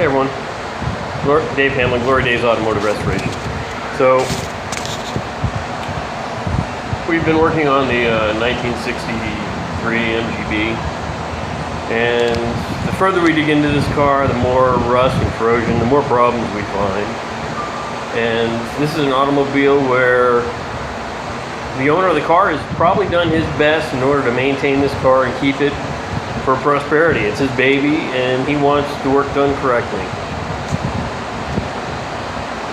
Hey everyone, Dave Hamlin, Glory Days Automotive Restoration. So, we've been working on the 1963 MGB, and the further we dig into this car, the more rust and corrosion, the more problems we find. And this is an automobile where the owner of the car has probably done his best in order to maintain this car and keep it for prosperity. It's his baby, and he wants the work done correctly.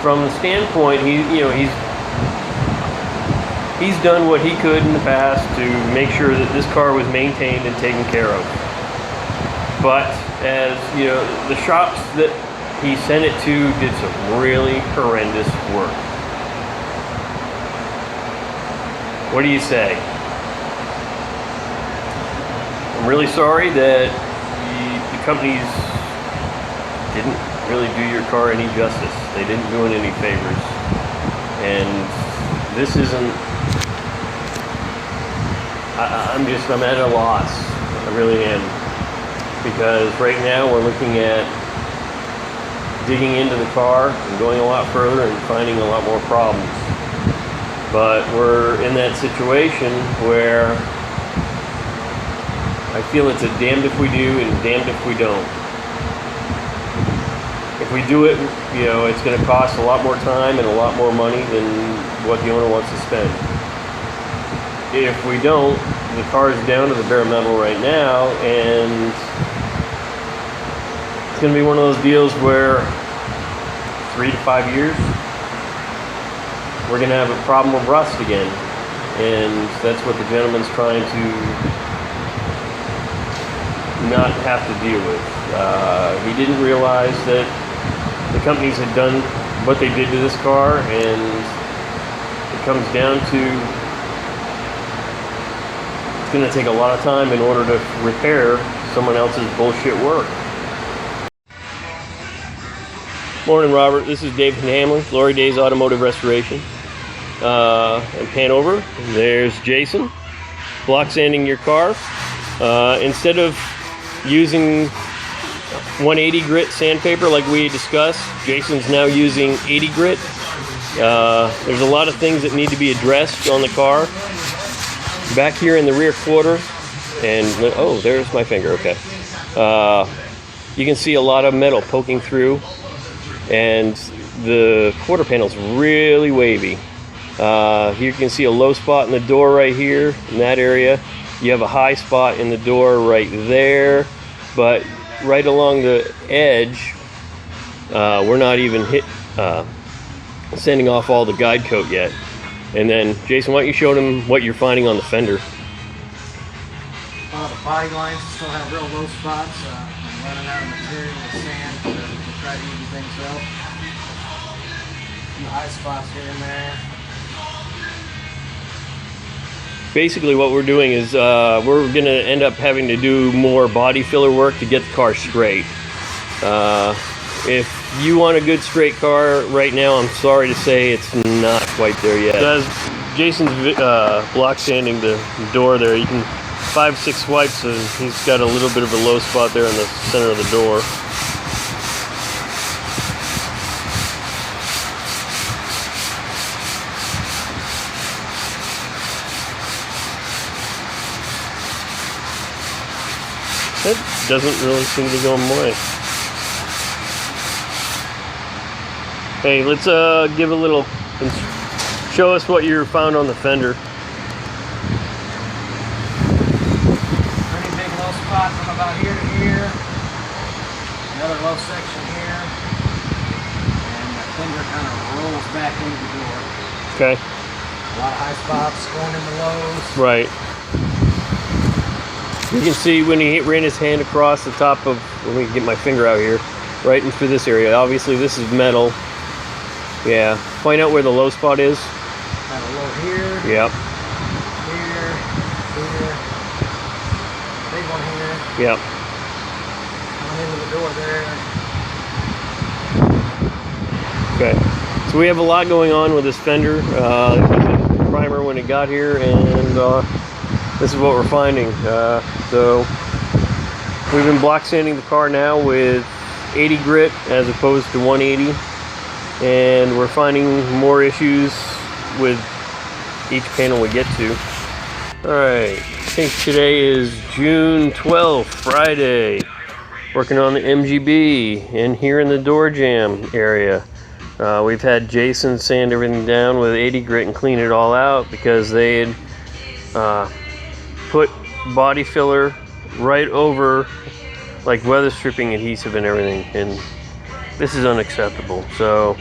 From the standpoint, he's done what he could in the past to make sure that this car was maintained and taken care of. But as you know, the shops that he sent it to did some really horrendous work. What do you say? I'm really sorry that the companies didn't really do your car any justice. They didn't do it any favors. And this isn't... I'm at a loss. I really am. Because right now we're looking at digging into the car and going a lot further and finding a lot more problems. But we're in that situation where I feel it's a damned if we do and damned if we don't. If we do it, it's going to cost a lot more time and a lot more money than what the owner wants to spend. If we don't, the car is down to the bare metal right now, and it's going to be one of those deals where 3 to 5 years, we're going to have a problem of rust again. And that's what the gentleman's trying to not have to deal with. He didn't realize that the companies had done what they did to this car, and it comes down to it's going to take a lot of time in order to repair someone else's bullshit work. Morning, Robert. This is Dave Hamlin, Glory Days Automotive Restoration. And pan over. There's Jason, block sanding your car. Instead of using 180 grit sandpaper like we discussed, Jason's now using 80 grit. There's a lot of things that need to be addressed on the car. Back here in the rear quarter, and oh, there's my finger, okay. You can see a lot of metal poking through, and the quarter panel's really wavy. Here you can see a low spot in the door right here, in that area. You have a high spot in the door right there, but right along the edge, we're not even sending off all the guide coat yet. And then, Jason, why don't you show them what you're finding on the fender? The body lines still have real low spots. I'm running out of material with sand to try to even things up. A few high spots here and there. Basically what we're doing is we're going to end up having to do more body filler work to get the car straight. If you want a good straight car right now, I'm sorry to say it's not quite there yet. As Jason's block sanding the door there, you can 5-6 swipes and he's got a little bit of a low spot there in the center of the door. It doesn't really seem to go my way. Hey, let's give a little, show us what you found on the fender. Pretty big low spot from about here to here. Another low section here. And the fender kind of rolls back into the door. Okay. A lot of high spots going into lows. Right. You can see when he ran his hand across the top of, let me get my finger out here, right into this area. Obviously this is metal. Yeah. Find out where the low spot is. Kind of low here. Yep. Here. Here. Big one here. Yep. Coming into the door there. Okay. So we have a lot going on with this fender. It was a primer when it got here, and this is what we're finding. So we've been block sanding the car now with 80 grit as opposed to 180, and we're finding more issues with each panel we get to. Alright, I think today is June 12th, Friday. Working on the MGB and here in the door jamb area. We've had Jason sand everything down with 80 grit and clean it all out because they had put body filler right over like weather stripping adhesive and everything, and this is unacceptable. So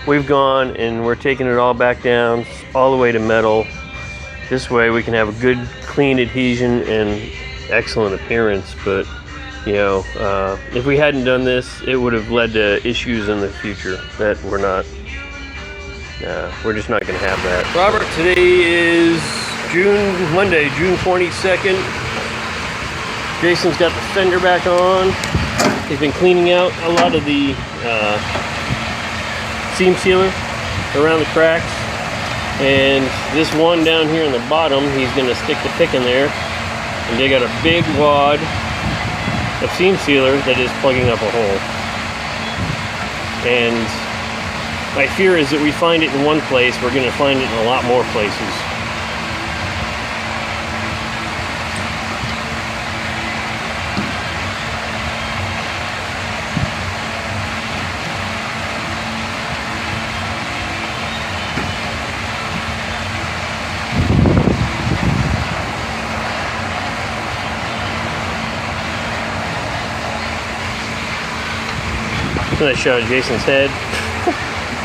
we've gone and we're taking it all back down all the way to metal. This way we can have a good clean adhesion and excellent appearance. But you know, if we hadn't done this, it would have led to issues in the future that we're just not going to have that. Robert, today is Monday, June 22nd. Jason's got the fender back on. He's been cleaning out a lot of the seam sealer around the cracks. And this one down here in the bottom, he's going to stick the pick in there. And they got a big wad of seam sealer that is plugging up a hole. And my fear is that we find it in one place, we're going to find it in a lot more places. Nice shot of Jason's head.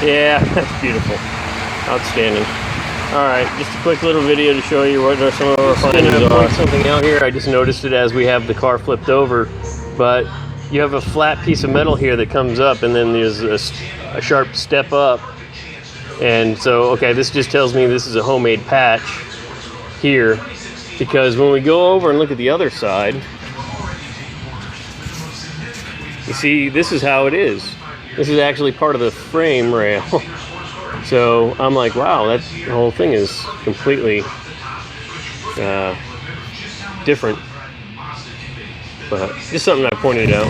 Yeah, that's beautiful. Outstanding. Alright, just a quick little video to show you what some of our findings are. Point something out here. I just noticed it as we have the car flipped over, but you have a flat piece of metal here that comes up, and then there's a sharp step up. And so, okay, this just tells me this is a homemade patch here, because when we go over and look at the other side, you see, this is how it is. This is actually part of the frame rail. So I'm like, wow, the whole thing is completely different. But just something I pointed out.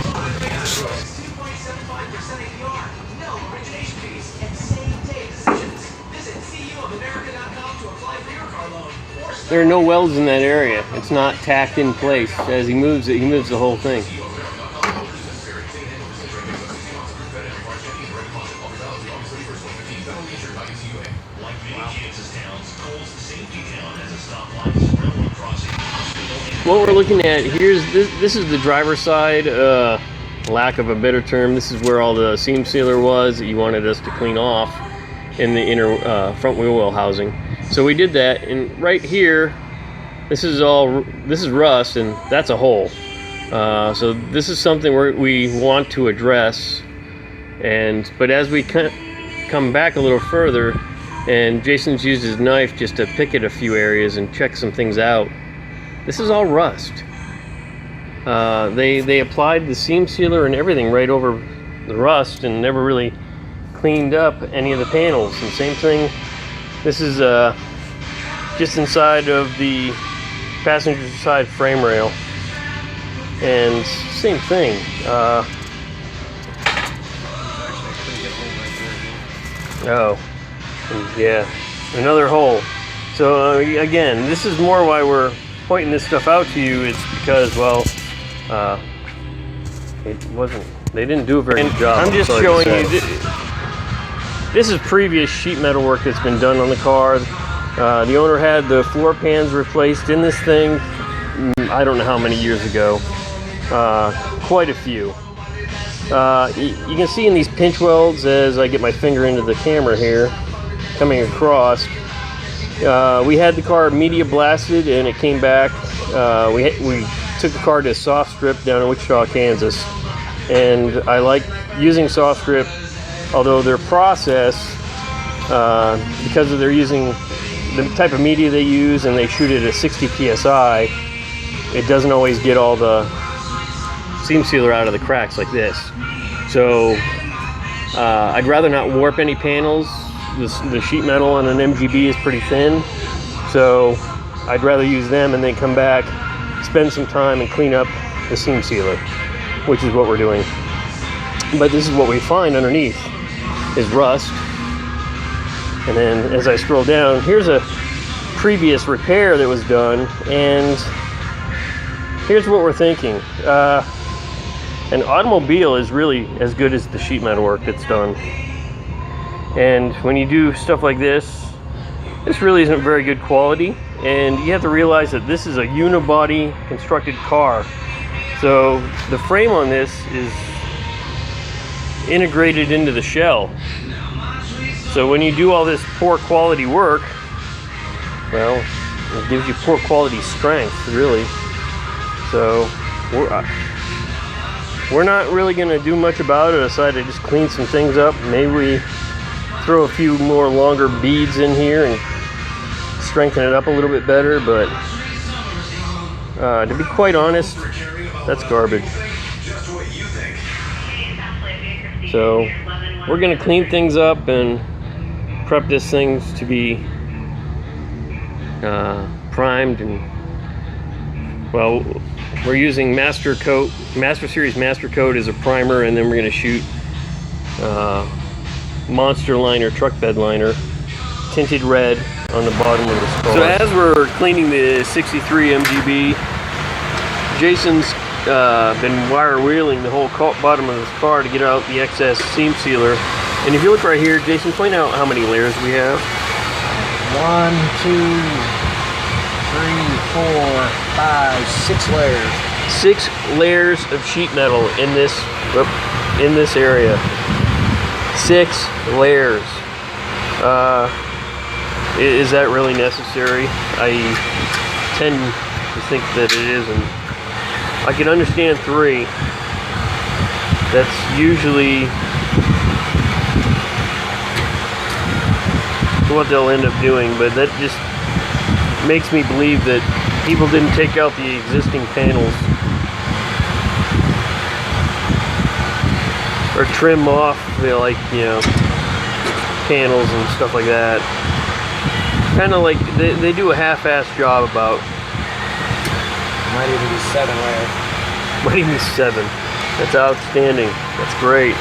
There are no welds in that area. It's not tacked in place. As he moves it, he moves the whole thing. What we're looking at here is this is the driver's side, lack of a better term. This is where all the seam sealer was that you wanted us to clean off in the inner front wheel well housing. So we did that, and right here, this is rust, and that's a hole. So this is something we want to address. But as we come back a little further, and Jason's used his knife just to pick at a few areas and check some things out. This is all rust. They applied the seam sealer and everything right over the rust and never really cleaned up any of the panels. And same thing, this is just inside of the passenger side frame rail. And same thing. Oh, yeah, another hole. So again, this is more why we're pointing this stuff out to you. It's because, well, they didn't do a very good job. I'm just showing you, this is previous sheet metal work that's been done on the car. The owner had the floor pans replaced in this thing, I don't know how many years ago, quite a few. You can see in these pinch welds, as I get my finger into the camera here, coming across, we had the car media blasted and it came back. We took the car to soft strip down in Wichita, Kansas, and I like using soft strip, although their process, because of they're using the type of media they use and they shoot it at 60 psi, it doesn't always get all the seam sealer out of the cracks like this. So I'd rather not warp any panels. The sheet metal on an MGB is pretty thin, so I'd rather use them and then come back, spend some time and clean up the seam sealer, which is what we're doing. But this is what we find underneath is rust. And then as I scroll down, here's a previous repair that was done, and here's what we're thinking. An automobile is really as good as the sheet metal work that's done. And when you do stuff like this really isn't very good quality, and you have to realize that this is a unibody constructed car. So the frame on this is integrated into the shell. So when you do all this poor quality work, well, it gives you poor quality strength, really. So we're not really going to do much about it aside to just clean some things up. Maybe we throw a few more longer beads in here and strengthen it up a little bit better, but to be quite honest, that's garbage. So we're going to clean things up and prep this thing to be primed, and well, we're using Master Series Master Coat as a primer, and then we're going to shoot Monster Liner, truck bed liner, tinted red on the bottom of the skull. So as we're cleaning the 63 MGB, Jason's been wire wheeling the whole bottom of this car to get out the excess seam sealer. And if you look right here, Jason, point out how many layers we have. 1, 2, 3, 4, 5, 6 layers. 6 layers of sheet metal in this area. 6 layers. Is that really necessary? I tend to think that it isn't. I can understand 3. That's usually what they'll end up doing, but that just makes me believe that people didn't take out the existing panels or trim off the, like, you know, panels and stuff like that. Kind of like they do a half-assed job about. Might even be 7 layers. Might even be 7. That's outstanding. That's great.